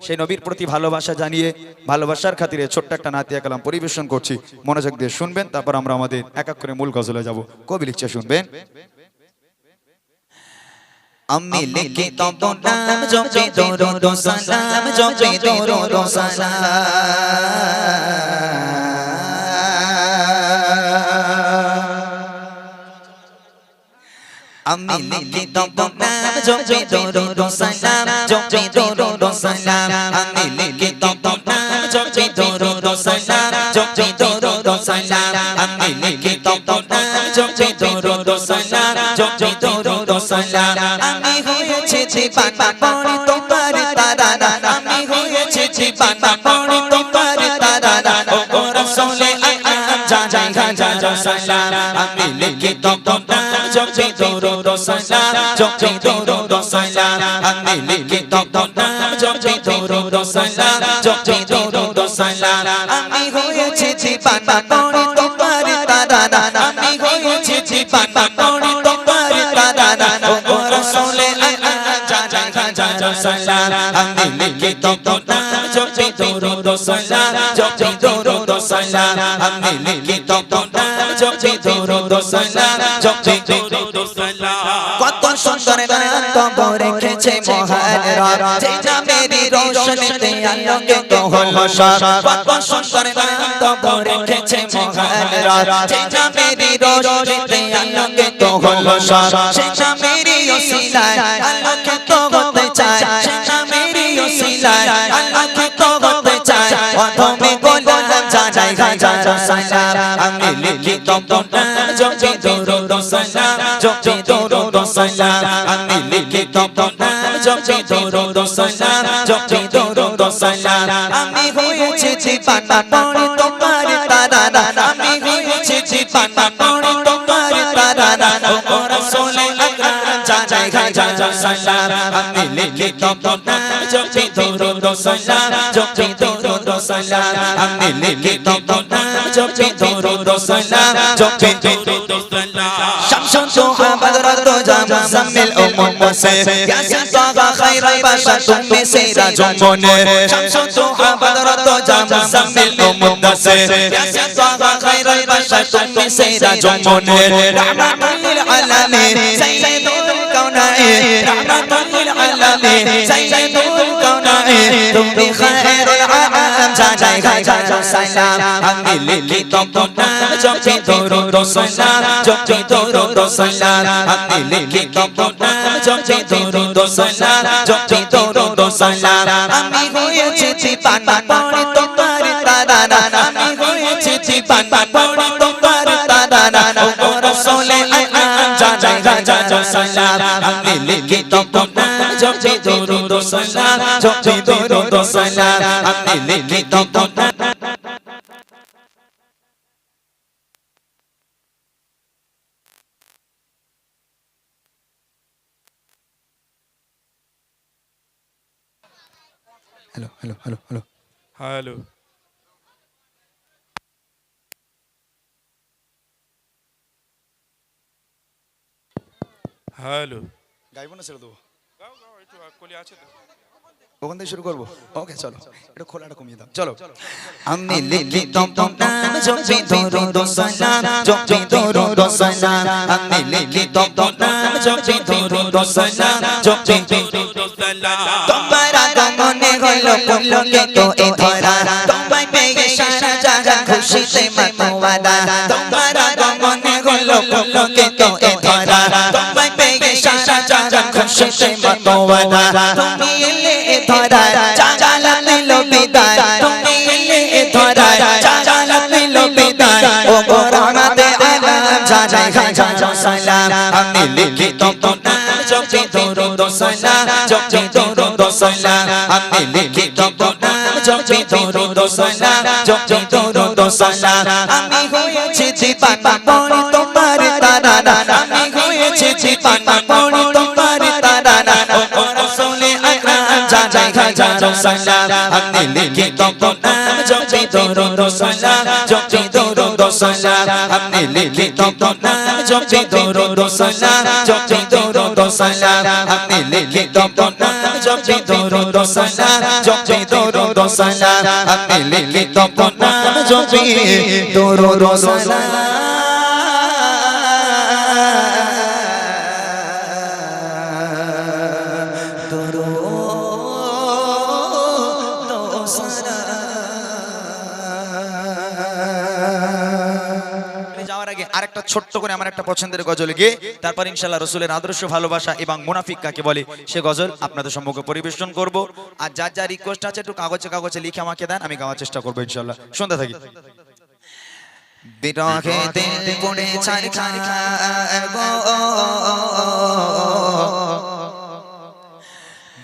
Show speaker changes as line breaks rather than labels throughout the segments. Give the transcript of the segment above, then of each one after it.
সেই নবীর প্রতি ভালোবাসা জানিয়ে ভালোবাসার খাতিরে ছোট্ট একটা নাতিয়া কালাম পরিবেশন করছি, মনোযোগ দিয়ে শুনবেন, তারপর আমরা আমাদের এক এক করে মূল গজলে যাব। কবি লিখছে শুনবেন।
আমি লিখি তব নাম জপে দরুদ ও সালাম, জপে দরুদ ও সালাম। আমি লিখি তব নাম জপে দরুদ ও সালাম, জপে দরুদ ও সালাম। আমি লিখি তব নাম জপে দরুদ ও সালাম, জপে দরুদ ও সালাম। আমি লিখি তব নাম জপে দরুদ ও সালাম, জপে দরুদ ও সালাম। আমি হয়েছি জীবানা পড়ি তোমার তারানা, আমি হয়েছি জীবানা পড়ি তোমার তারানা। ও রাসূলে আকরাম জানাই হাজার সালাম। আমি লিখি তব নাম জপে দরুদ ও সালাম, জপে দরুদ ও সালাম। আমি লিখি তব নাম জপে দরুদ ও সালাম, জপে দরুদ ও সালাম। আমি হয়েছি জীবানা পড়ি তোমার তারানা, আমি হয়েছি জীবানা পড়ি তোমার তারানা। ও রাসূলে আকরাম জানাই হাজার সালাম। আমি লিখি তব নাম জপে দরুদ ও সালাম, জপে দরুদ ও সালাম। আমি লিখি তব নাম জপে দরুদ ও সালাম, জপে দরুদ ও সালাম। কত সুন্দর নাম তব রেখেছে মহান রব, যে নামেরই রোশনীতে আলোকিত হলো সব। কত সুন্দর নাম তব রেখেছে মহান রব, যে নামেরই রোশনীতে আলোকিত হলো সব। সে নামেরই ওসিলায় আলোকিত হতে চায়, সে নামেরই ওসিলায় আলোকিত হতে চায়। অধমে গোলাম জানাই হাজার সালাম। আমি লিখি তব নাম জপে দরুদ ও সালাম, জপে দরুদ ও সালাম। আমি লিখি তব নাম জপে দরুদ ও সালাম, জপে দরুদ ও সালাম। আমি হয়েছি জীবানা পড়ি তোমার তারানা, আমি হয়েছি জীবানা পড়ি তোমার তারানা। ও রাসূলে আকরাম জানাই হাজার সালাম। আমি লিখি তব নাম জপে দরুদ ও সালাম, জপে দরুদ ও সালাম। আমি লিখি তব নাম জপে দরুদ ও সালাম, জপে দরুদ ও সালাম। শামসুন সুহা বদরত জামিল ও মুনসির, ইয়াসিন তাহা খায়রুল বাশার তুমি সিরাজুল মুনির। শামসুন সুহা বদরত জামিল ও মুনসির, ইয়াসিন তাহা খায়রুল বাশার তুমি সিরাজুল মুনির। রাহমাতুল লিল আলামিন সাইয়্যিদুল কাউনাইন, রাহমাতুল লিল আলামিন সাইয়্যিদুল কাউনাইন। তুমি খায়রুল আনাম জানাই হাজার সালাম। আমি লিখি তব নাম জপে দরুদ ও সালাম, জপে দরুদ ও সালাম। আমি লিখি তব নাম জপে দরুদ ও সালাম, জপে দরুদ ও সালাম। আমি হয়েছি জীবানা পড়ি তোমার তারানা, আমি হয়েছি জীবানা পড়ি তোমার তারানা। ও রাসূলে আকরাম জানাই হাজার সালাম। আমি লিখি তব নাম জপে দরুদ ও সালাম, জপে দরুদ ও সালাম। আমি লিখি তব নাম।
Hello hello hello hello
hello hello
গাইবো না ছেড়ে দেবো,
গাও গাও একটু কলি আছে তো।
ওখান থেকে শুরু করবো। ওকে চলো, একটু খোলাটা কমিয়ে দাও, চলো।
আমি লিখি তব নাম জপে দরুদ ও সালাম, জপে দরুদ ও সালাম। আমি লিখি তব নাম জপে দরুদ ও সালাম, জপে দরুদ ও সালাম। তোমার আগমনে হলো পুলকিত এ ধরা, তোমায় পেয়ে সারা জাহান খুশিতে মাতোয়ারা। তোমার আগমনে হলো পুলকিত এ ধরা, তোমায় পেয়ে সারা জাহান খুশিতে মাতোয়ারা। তুমি এলে এ ধরা জালা দিল বিদায়, তুমি এলে এ ধরা জালা দিল বিদায়। ও রহমতে আলাম জানাই হাজার সালাম। আমি লিখি তব নাম জপে দরুদ ও সালাম, জপে দরুদ ও সালাম। আমি লিখি তব নাম জপে দরুদ ও সালাম, জপে দরুদ ও সালাম। আমি হয়েছি জীবানা পড়ি তোমার তারানা, আমি হয়েছি জীবানা পড়ি তোমার তারানা। ও রাসূলে আকরাম জানাই হাজার সালাম। আমি লিখি তব নাম জপে দরুদ ও সালাম, জপে দরুদ ও সালাম। আমি লিখি তব নাম জপে দরুদ ও সালাম, জপে দরুদ ও সালাম। আমি লিখি তব নাম জপে দরুদ ও সালাম, জপে জপি দরুদ সালাম আমি লিখি তব নাম জপি দরুদ সালাম
আরেকটা ছোট্ট করে আমার একটা পছন্দের গজল গিয়ে তারপর ইনশাআল্লাহ রাসূলের আদর্শ ভালোবাসা এবং মুনাফিক কাকে বলে সে গজল আপনাদের সম্মুখে পরিবেশন করব। আর যার যা রিকোয়েস্ট আছে একটু কাগজে লিখে আমাকে দেন, আমি গাওয়ার চেষ্টা করব ইনশাআল্লাহ। শুনতে থাকি।
বিরহে দিল পড়ে ছাই ছাই গো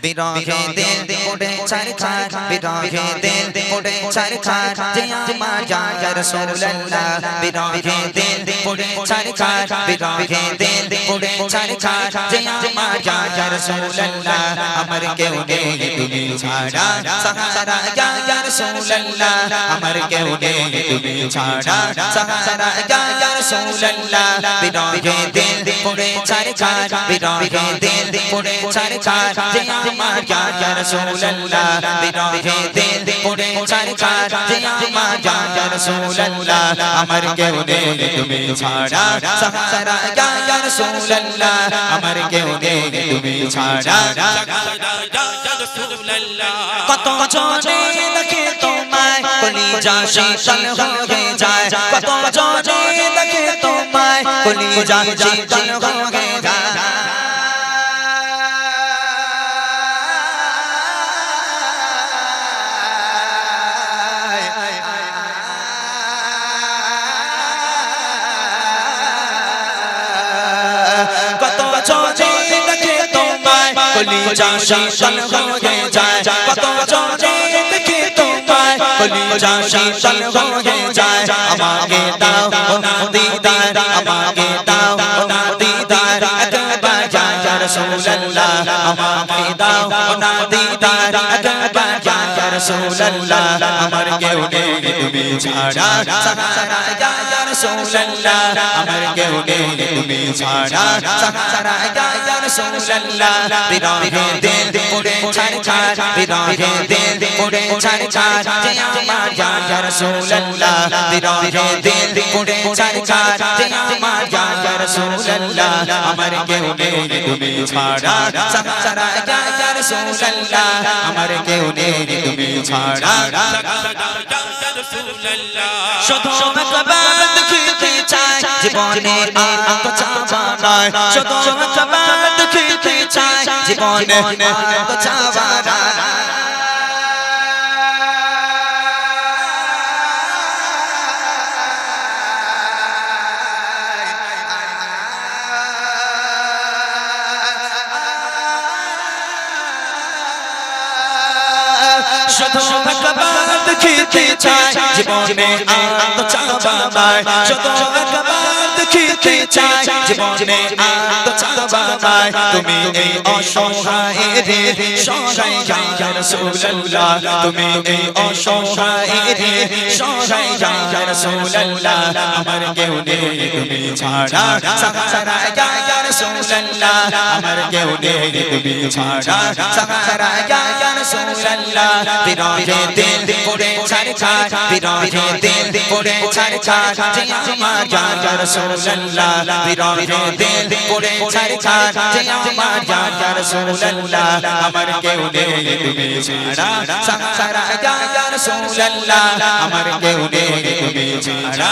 বিরহে দিল পড়ে ছাই ছাই বিরহে দিল পড়ে ছাই ছাই যে আমার ইয়া রাসূলুল্লাহ বিরহে দিল পড়ে ছাই ছাই বিরহে দিল পড়ে ছাই ছাই যে আমার ইয়া রাসূলুল্লাহ আমার কেউ নেই তুমি ছাড়া সাহারা ইয়া রাসূলুল্লাহ আমার কেউ নেই তুমি ছাড়া সাহারা ইয়া রাসূলুল্লাহ বিরহে দিল পড়ে ছাই ছাই বিরহে দিল পড়ে ছাই ছাই যে আমার ইয়া রাসূলুল্লাহ বিরহে দিল পড়ে ছাই ছাই যে আমার ইয়া রাসূলুল্লাহ আমার কেউ নেই তুমি ছাড়া সাহারা ইয়া রাসূলুল্লাহ আমার কেউ নেই তুমি ছাড়া কত জনে দেখে তোমায় কলিজা শীতল হয়ে যায় কত জনে দেখে তোমায় কলিজা শীতল হয়ে যায় কত জনে দেখে তোমায় কলিজা শীতল হয়ে যায় কত জনে দেখে তোমায় কলিজা শীতল হয়ে যায় আমাকে দাও না দিদার আমাকে দাও না দিদার একবার ইয়া রাসূলুল্লাহ আমাকে দাও না দিদার একবার ইয়া রাসূলুল্লাহ আমার কেউ নেই তুমি ছাড়া সাহারা ইয়া রাসূলুল্লাহ আমার কেউ নেই তুমি ছাড়া সাহারা ইয়া রাসূলুল্লাহ বিরহে দিল পড়ে ছাই ছাই বিরহে দিল পড়ে ছাই ছাই যে আমার ইয়া রাসূলুল্লাহ বিরহে দিল পড়ে ছাই ছাই যে আমার ইয়া রাসূলুল্লাহ আমার কেউ নেই তুমি ছাড়া সাহারা ইয়া রাসূলুল্লাহ আমার কেউ নেই তুমি ছাড়া শুধু একবার দেখিতে চাই জীবনে আর তো চাওয়া নয় শুধু একবার দেখিতে চাই জীবনে আর তো চাওয়া নয় শুধু একবার দেখিতে চাই জীবনে আর তো চাওয়া নয় শুধু একবার দেখিতে চাই জীবনে আর তো চাওয়া নয় তুমি এই অসহায়ের সহায় ইয়া রাসূলুল্লাহ তুমি এই অসহায়ের সহায় ইয়া রাসূলুল্লাহ আমার কেউ নেই তুমি ছাড়া সাহারা ইয়া রাসূলুল্লাহ আমার কেউ নেই তুমি ছাড়া সাহারা ইয়া রাসূলুল্লাহ বিরহে দিল পড়ে ছাই ছাই বিরহে দিল পড়ে ছাই ছাই যে আমার ইয়া রাসূলুল্লাহ বিরহে দিল পড়ে ছাই ছাই যে আমার ইয়া রাসূলুল্লাহ আমার কেউ নেই তুমি ছাড়া সাহারা ইয়া রাসূলুল্লাহ আমার কেউ নেই তুমি ছাড়া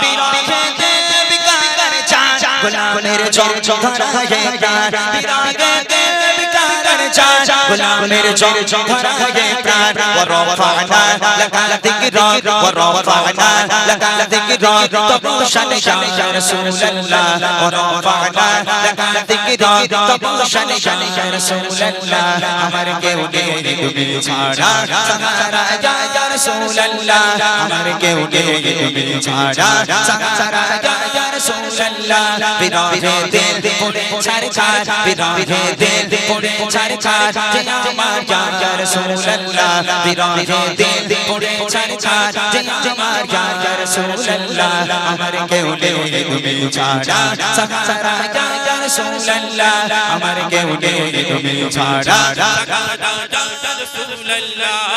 বিরহে দিল বিকার চাই গোলামের চোখ ধরা হে প্রাণ বিরহে দিল বিকার চাই গোলামের চোখ ধরা হে প্রাণ ওয়ারফানা লাকা যিকরা ওয়ারফানা লাকা যিকরা তবু শান ইয়া রাসূলুল্লাহ ওয়ারফানা লাকা যিকরা তবু শান ইয়া রাসূলুল্লাহ আমার কেউ নেই তুমি ছাড়া সাহারা ইয়া রাসূলুল্লাহ আমার কেউ নেই তুমি ছাড়া সাহারা ইয়া রাসূলুল্লাহ বিরহে দিল পড়ে ছাই ছাই বিরহে দিল পড়ে ছাই ছাই যে আমার ইয়া রাসূলুল্লাহ বিরহে দিল পড়ে ছাই ছাই যে আমার ইয়া রাসূলুল্লাহ আমার কেউ নেই তুমি ছাড়া সাহারা ইয়া রাসূলুল্লাহ আমার কেউ নেই তুমি ছাড়া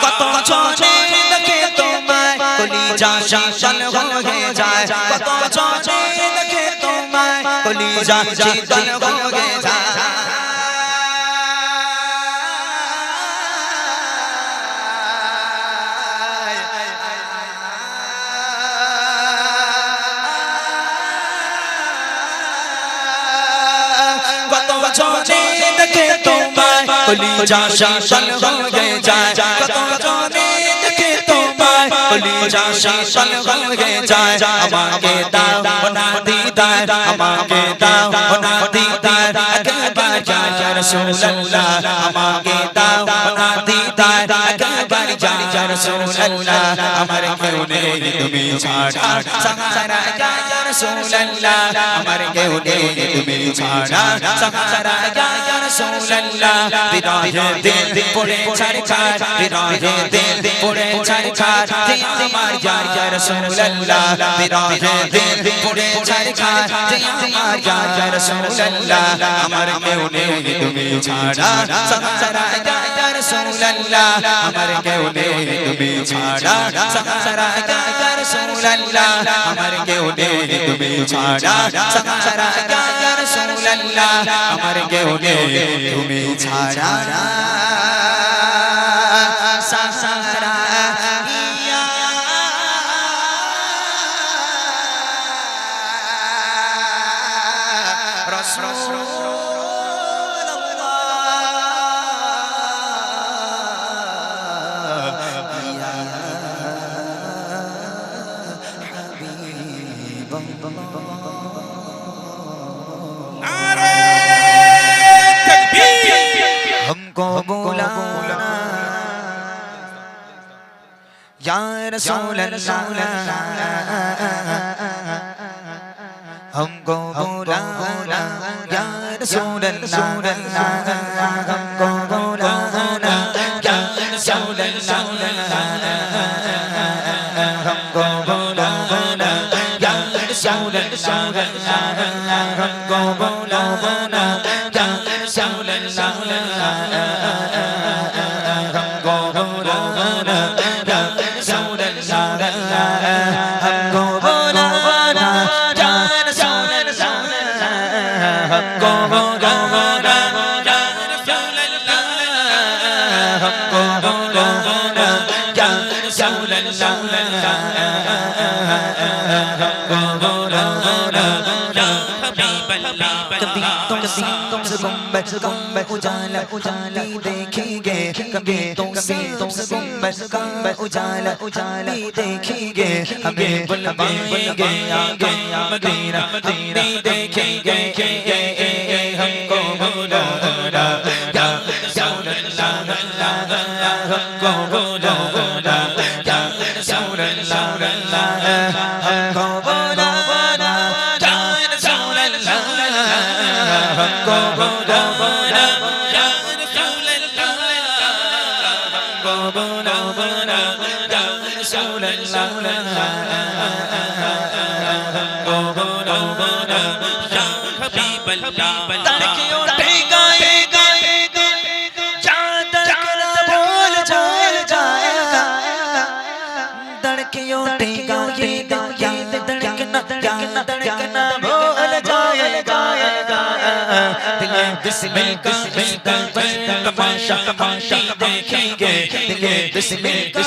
কত জনে দেখে তোমায় কলিজা শীতল হয়ে যায় কত জনে দেখে তোমায় কলিজা শীতল হয়ে যায় জনে দেখে তোমায় কলিজা শীতল হয়ে যায় কত জনে দেখে তোমায় কলিজা শীতল হয়ে যায় আমাকে দাও না দিদার আমাকে দাও না দিদার একবার ইয়া রাসূলুল্লাহ আমাকে দাও না দিদার একবার ইয়া রাসূলুল্লাহ আমার কেউ নেই তুমি ছাড়া সাহারা ইয়া রাসূলুল্লাহ আমার কেউ নেই তুমি ছাড়া সাহারা ইয়া রাসূলুল্লাহ বিরাহে দিল পড়ে ছাড় বিরাহে দিল পড়ে ছাড় আমার ইয়া রাসূলুল্লাহ বিরাহে দিল পড়ে ছাড় আমার ইয়া রাসূলুল্লাহ আমার কেউ নেই তুমি ছাড়া সাহারা ইয়া রাসূলুল্লাহ আমার কেউ নেই তুমি ছাড়া সাহারা ইয়া রাসূলুল্লাহ আমার কেউ নেই তুমি ছাড়া সাহারা ইয়া রাসূলুল্লাহ আমার কেউ নেই তুমি ছাড়া সাহারা ইয়া हमको बुलाना या रसूलल्लाह हमको बुलाना या रसूलल्लाह हमको बुलाना या रसूलल्लाह हमको बुलाना या रसूलल्लाह हमको बुलाना या रसूलल्लाह हमको बुलाना या रसूलल्लाह हमको बुलाना या रसूलल्लाह हमको बुलाना या रसूलल्लाह हमको बुलाना या रसूलल्लाह हमको बुलाना या हबीबल्लाह कभी तुमसे गुंबद उजाला उजाला देखेंगे कभी तुमसे गुंबद उजाला उजाला देखेंगे हमें बुलवाएंगे आगे मदीना मदीना देखेंगे हमको बुलाना या रसूलल्लाह हमको बुलाना या रसूलल्लाह हमको बुलाना या रसूलल्लाह हमको बुलाना या रसूलल्लाह हमको बुलाना या रसूलल्लाह हमको बुलाना या हबीबल्लाह तड़कियों टेगा चादर बोल जाएगा तड़कियों टेगा धड़कना बोल जाएगा दिले बिस्मिल का तमाशा तमाशा देखेंगे दिले बिस्मिल का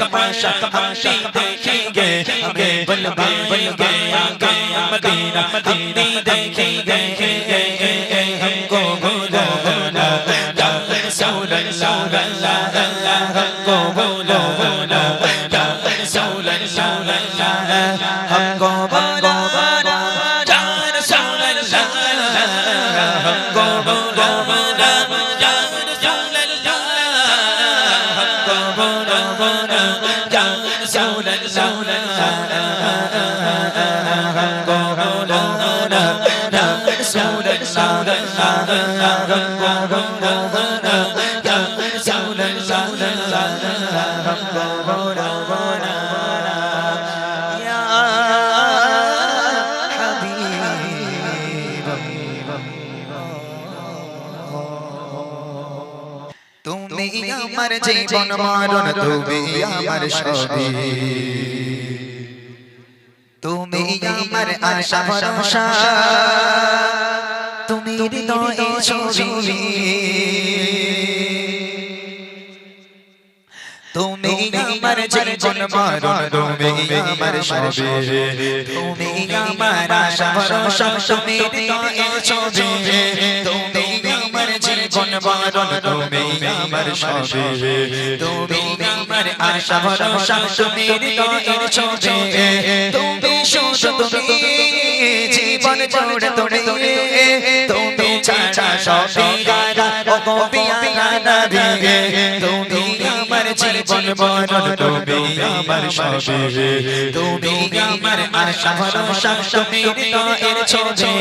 तमाशा तमाशा देखेंगे हमें बुलवाएंगे आगे मदीना मदीना देखेंगे हमको बुलाना या रसूलल्लाह हमको बुलाना या रसूलल्लाह हमको बुलाना या रसूलल्लाह हमको बुलाना या रसूलल्लाह हमको बुलाना या रसूलल्लाह हमको बुलाना या रसूलल्लाह हमको बुलाना या रसूलल्लाह हमको बुलाना या हबीब তুমি আমার জীবন মরণ তুমি আমার সবই তুমি আমার আশা ভরসা তুমি হৃদয়ে ছবি তুমি আমার জীবন মরণ তুমি আমার সবই তুমি আমার আশা ভরসা তুমি হৃদয়ে ছবি তুমি আমার জীবন মরণ তুমি আমার সবই তুমি আমার আশা ভরসা তুমি হৃদয়ে ছবি তুমি শুধু তুমি জীবন জুড়ে তুমি তুমি ছাড়া সবই গারা ও পিয়া নবী তুমি আমার জীবন মরণ তুমি আমার সবই তুমি আমার আশা ভরসা তুমি হৃদয়ের ছবি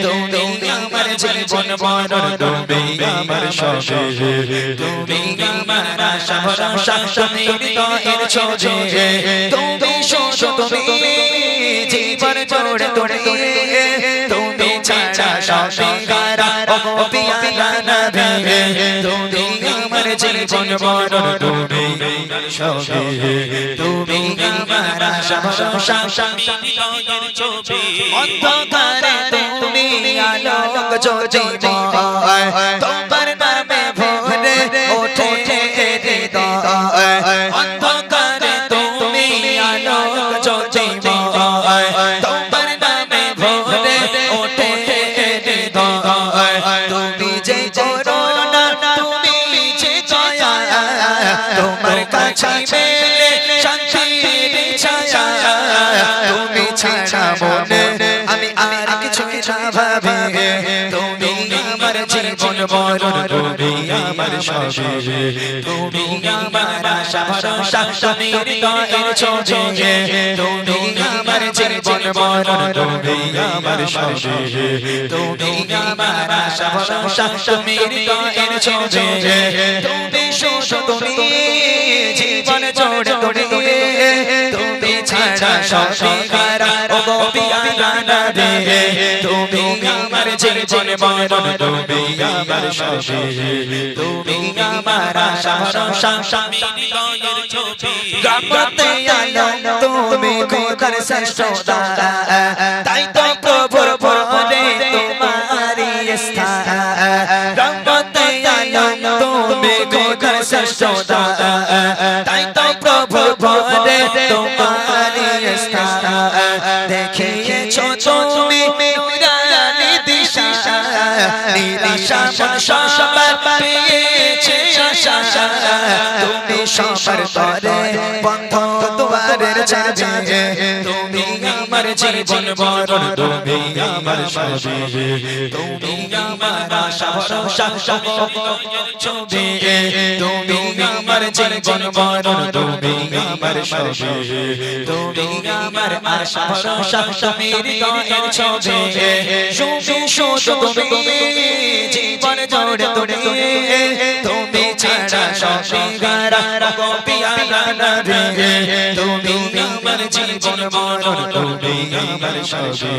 তুমি আমার জীবন মরণ তুমি আমার সবই তুমি আমার আশা ভরসা তুমি হৃদয়ের ছবি তুমি শুধু তুমি জীবন জুড়ে তুমি তুমি ছাড়া সবই গারা ও পিয়া নবী তুমি আমার জীবন মরণ তুমি আমার সবই তুমি আমার আশা ভরসা তুমি হৃদয়ের ছবি অন্ধকারে তুমি আলোক জ্যোতির্ময় তোমার নামে ভরে ওঠে হৃদয় অন্ধকারে তুমি আলোক জ্যোতির্ময় তোমার নামে ভরে ওঠে হৃদয় তুমি যে করুণা তুমি যে দয়া তোমার কাছে মেলে শান্তির ছায়া তুমি ছাড়া মনে আমি আর কিছু না ভাবি তুমি আমার জীবন মরণ তুমি আমার সবই তুমি আমার আশা ভরসা তুমি হৃদয়ের ছবি তুমি আমার জীবন মরণ তুমি আমার সবই তুমি আমার আশা ভরসা তুমি হৃদয়ের ছবি তুমি শুধু তুমি জীবন জুড়ে তুমি তুমি ছাড়া সবই গারা ও পিয়া নবী তুমি আমার জীবন মরণ তুমি আমার সবই তুমি আমার আশা ভরসা তুমি হৃদয়ের ছবি গামতে আলম তুমি খোদার শ্রেষ্ঠ দাতা তাই তো প্রভুর পরে তোমারি স্থান গামতে আলম তুমি খোদার শ্রেষ্ঠ দাতা তাই তো প্রভুর পরে তোমারি স্থান দেখিয়েছো তুমি নুরানি দিশা নিরাশা মন সবার পেয়েছে আশা তুমি সবার তরে বন্ধ দুয়ারের চাবি তুমি আমার জীবন মরণ তুমি আমার সবই তুমি আমার আশা ভরসা ছবি তুমি আমার জীবন মরণ তুমি আমার সবই তুমি আমার আশা ভরসা তুমি হৃদয়ের ছবি শুধু তুমি জীবন জুড়ে তুমি তুমি ছাড়া সবই গারা ও পিয়া নবী তুমি আমার জীবন মরণ তুমি আমার সবই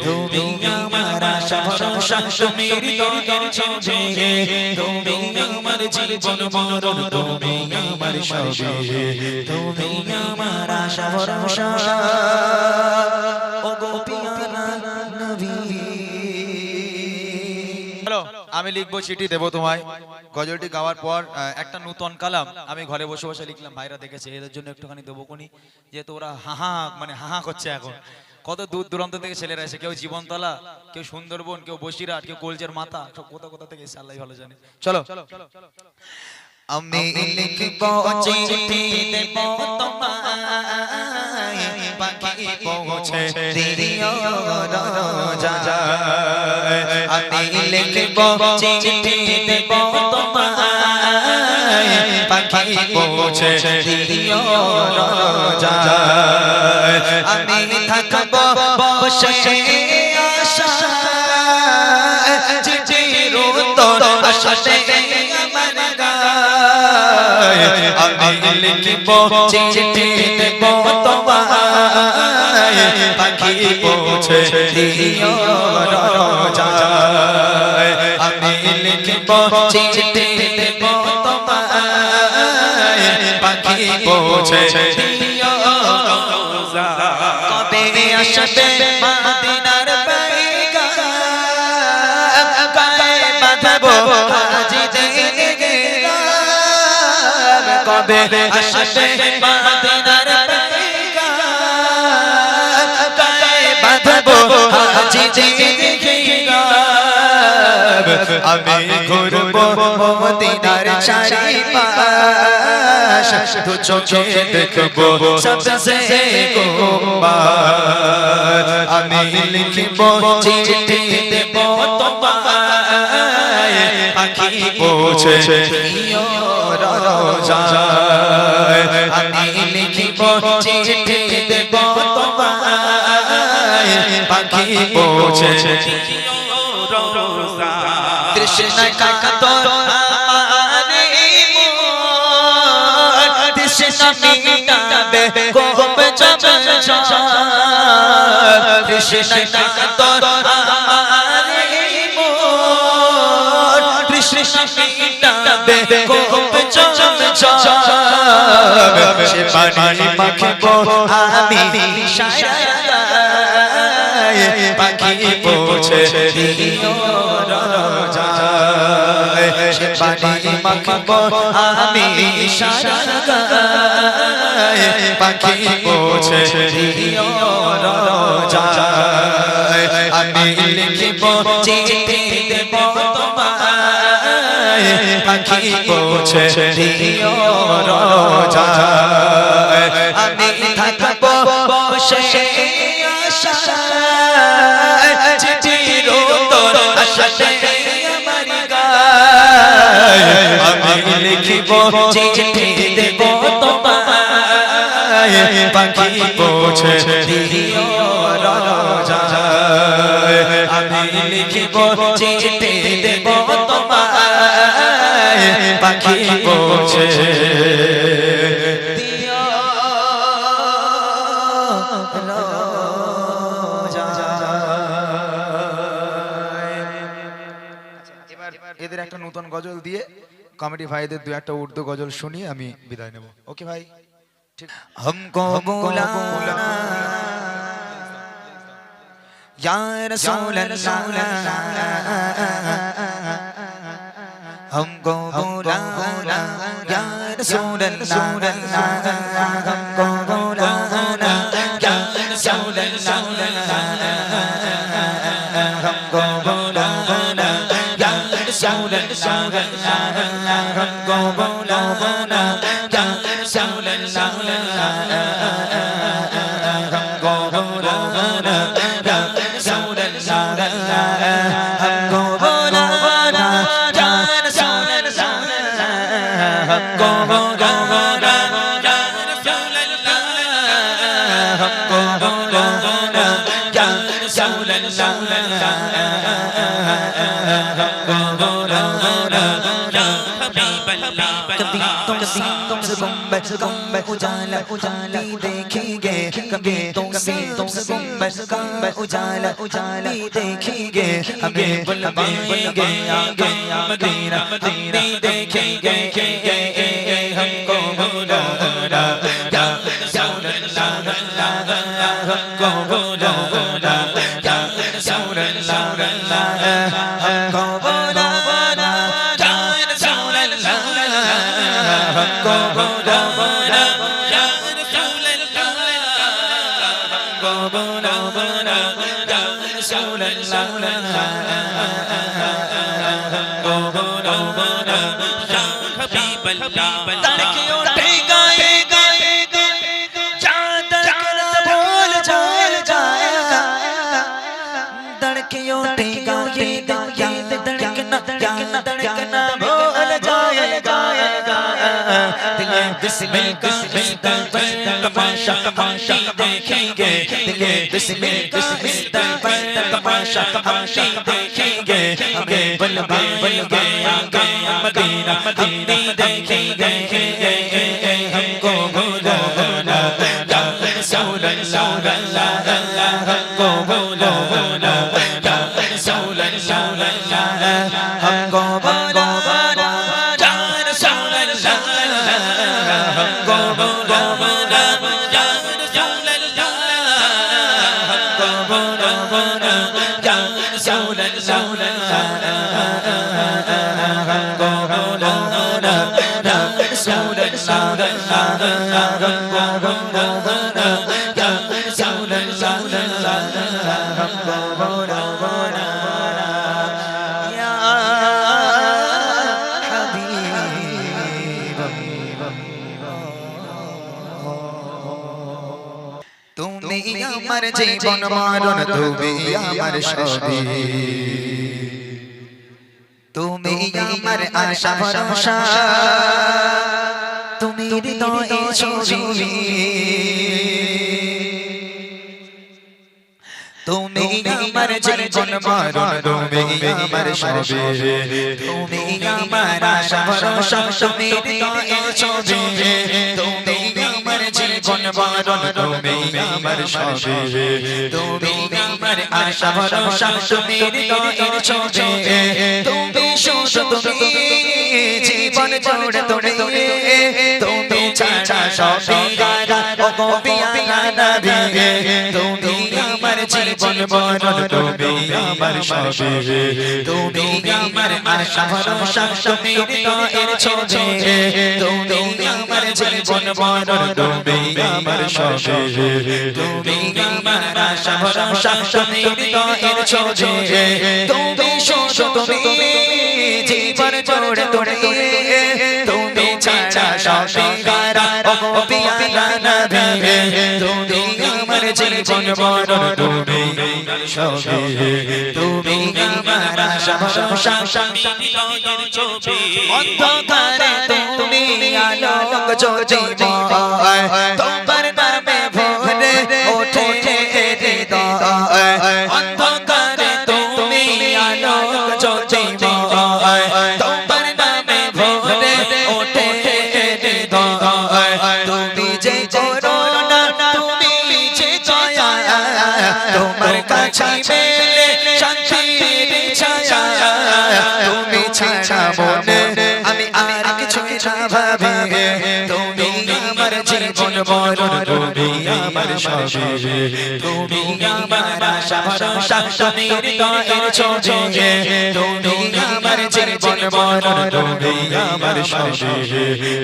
তুমি আমার আশা ভরসা তুমি হৃদয়ের ছবি তুমি আমার জীবন মরণ তুমি আমার সবই তুমি আমার আশা ভরসা ও পিয়া নবী
হ্যালো, আমি লিখবো, চিঠি দেবো তোমায়। গজলটি গাওয়ার পর একটা নূতন কালাম আমি ঘরে বসে বসে লিখলাম, ভাইরা দেখেছে, এদের জন্য একটুখানি দেবো কোনি, যেহেতু ওরা হাহা করছে এখন। কত দূর দূরান্ত থেকে ছেলেরা এসে, কেউ জীবনতলা, কেউ সুন্দরবন, কেউ বসিরহাট, কেউ কলজের মাথা, সব কোথা থেকে এসে আল্লাহ ভালো জানে। চলো
আমি লিখবো চিঠি দেবো তোমায়, পাখি পৌঁছে দিও রোজায়। আমি লিখবো চিঠি দেবো তোমায়, পাখি পৌঁছে দিও রোজায়। আমি থাকবো বসে আশায়, চিঠির উত্তর আশাতে আমার গায়। আমি লিখবো চিঠি দেবো তোমায়, পাখি পৌঁছে দিও রোজায়। আমি লিখবো চিঠি দেবো তোমায়,
পৌঁছে দিও রোজা কবে আসবে মদিনার পয়গাম গায়ে বাঁধবো হাজিদের গেরাম কবে আসবে মদিনার পয়গাম গায়ে বাঁধবো হাজিদের গেরাম আমি ঘুরবো মদিনার চারিপাশ দু চোখে দেখবো সবসে গোবার আমি লিখিব চিঠি দেব তোমায় পাখি পৌঁছে দিও রোজায় আমি লিখিব চিঠি দেব তোমায় পাখি পৌঁছে দিও রোজায় তৃষ্ণা কাতর আমারে মন তৃষ্ণা মিটাবে গোপ জব তৃষ্ণা কাতর আমারে মন তৃষ্ণা মিটাবে গোপ জব সে পানি মাখিব আমি সারায় পাখি পৌঁছে দিও রোজায় সে পানি মাখিব আমি সারায় পাখি পৌঁছে দিও রোজায় আমি লিখিব চিঠি দেব তোমায় পাখি পৌঁছে দিও রোজায় আমি থাকব বসে আশায় চিঠির উত্তর আসবে আমার গায় আমি লিখিব চিঠি দেব তোমায় পাখি পৌঁছে দিও রোজায় আমি লিখিব চিঠি দেব তোমায় পাখি পৌঁছে এদের একটা নতুন গজল দিয়ে কমেডি ভাইদের দুই একটা উর্দু গজল শুনিয়ে আমি বিদায় নেব ওকে ভাই ঠিক हमको बुलाना या रसूल अल्लाह हमको बुलाना या रसूल अल्लाह हमको बुलाना या रसूल अल्लाह हमको बुलाना رسول الله हमको बुलाना या रसूल अल्लाह हमको बुलाना या रसूल अल्लाह हमको बुलाना या रसूल अल्लाह हमको बुलाना या रसूल अल्लाह हमको बुलाना या रसूल अल्लाह तुमसे गुंबद उजाला उजाला देखेंगे कभी तुमसे गुंबद उजाला उजाला देखेंगे हमें बुलवाएंगे आगे मदीना मदीना देखेंगे हमको बुलाना या रसूल अल्लाह हमको बुलाना या रसूल अल्लाह हमको बुलाना या रसूल अल्लाह हमको बुलाना या रसूल अल्लाह हमको बुलाना या रसूल अल्लाह हमको बुलाना या हबीब अल्लाह तड़के उठेगा चादर ना भूल जाएगा तड़के उठेगा ये धड़कना भूल जाएगा दिले बिस्मिल पर तमाशा तमाशा देखेंगे दिले बिस्मिल पर तमाशा तमाशा देखेंगे हमें बुलवाएंगे आगे मदीना मदीना देखेंगे हमको बुलाना या रसूल अल्लाह हमको बुलाना या रसूल अल्लाह हमको बुलाना या रसूल अल्लाह हमको बुलाना
مولانا يا رسول الله يا رسول الله يا حبيب তুমি আমার জীবন মরণ তুমি আমার সবই তুমি আমার আশা ভরসা তুমি হৃদয়ে ছবি তুমি আমার জীবন মরণ তুমি আমার সবই তুমি আমার আশা ভরসা তুমি হৃদয়ে ছবি তুমি আমার জীবন মরণ তুমি আমার সবই তুমি আমার আশা ভরসা তুমি হৃদয়ে ছবি তুমি শুধু তুমি জীবন জোড়ে তোড়ে তুমি ছাড়া সবই গারা ও গোপিয়া নবী তুমি আমার জীবন মরণ তুমি আমার সবই তুমি আমার আশা ভরসা তুমি হৃদয়ের ছবি তুমি আমার জীবন মরণ তুমি আমার সবই তুমি আমার আশা ভরসা তুমি হৃদয়ের ছবি তুমি শুধু তুমি জীবন জোড়ে তোড়ে তুমি ছাড়া সবই গারা ও গোপিয়া নবী তুমি আমার জীবন মরণ তুমি সবই তুমি আমার আশা ভরসা অন্ধকারে তুমি আলোক জ্যোতির্ময় তোমার নামে ভোরে ওঠে হৃদয় অন্ধকারে তুমি আলোক জ্যোতির্ময় তোমার নামে ভোরে ওঠে হৃদয় তুমি যে করুণা তুমি যে দয়া তোমার কাছে পেলে শান্তির ছায়া তুমি ছাড়া মনে আমি আর কিছু না ভাবি তুমি আমার জীবন মরণ তুমি আমার সবই তুমি আমার আশা ভরসা তুমি হৃদয়ের ছবি তুমি আমার জীবন মরণ তুমি আমার সবই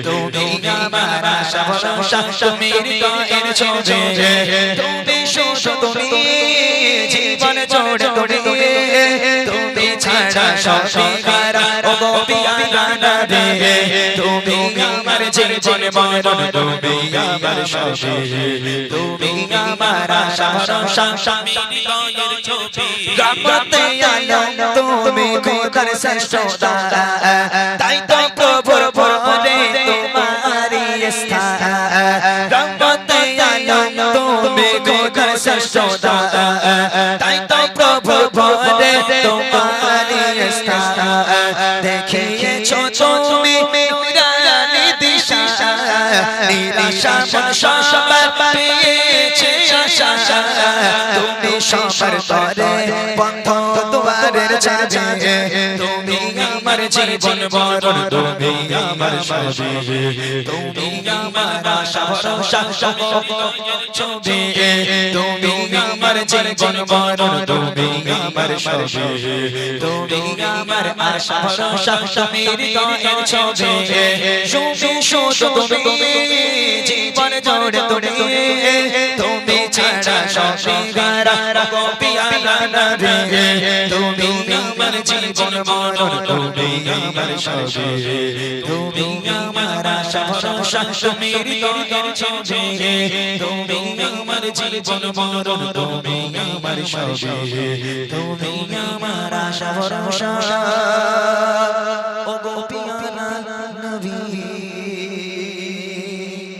তুমি আমার আশা ভরসা তুমি হৃদয়ের ছবি তুমি শুধু তুমি জীবন জোড়ে তোড়ে তুমি ছাড়া সবই গারা ও গোপিয়া নবী তুমি আমার জীবন মরণ তুমি আমার সবই তুমি আমার আশা ভরসা তুমি হৃদয়ের ছবি রহমতে আলম তুমি খোদার শ্রেষ্ঠ দাতা তাই তো প্রভুর পরে তোমারই স্থান রহমতে আলম তুমি খোদার শ্রেষ্ঠ দাতা তাই তো প্রভুর পরে তোমারই স্থান দেখিয়েছো তুমি নুরানি দিশা নিরাশা মন সবার পেয়েছে আশা তুমি সবার তরে বন্ধ দুয়ারের চাবি তুমি আমার জীবন মরণ তুমি আমার সবই তুমি আমার আশা ভরসা ছবি তুমি আমার জীবন মরণ তুমি আমার সবই তুমি আমার আশা ভরসা তুমি হৃদয়ের ছবি শুধু তুমি জীবন জোড়ে তোড়ে তুমি ছাড়া সবই গারা গোপিয়া নবী তুমি আমার জীবন মরণ তুমি আমার সবই তুমি আমার আশা ভরসা তুমি হৃদয়ের ছবি তুমি আমার জীবন মরণ তুমি আমার সবই তুমি আমার আশা ভরসা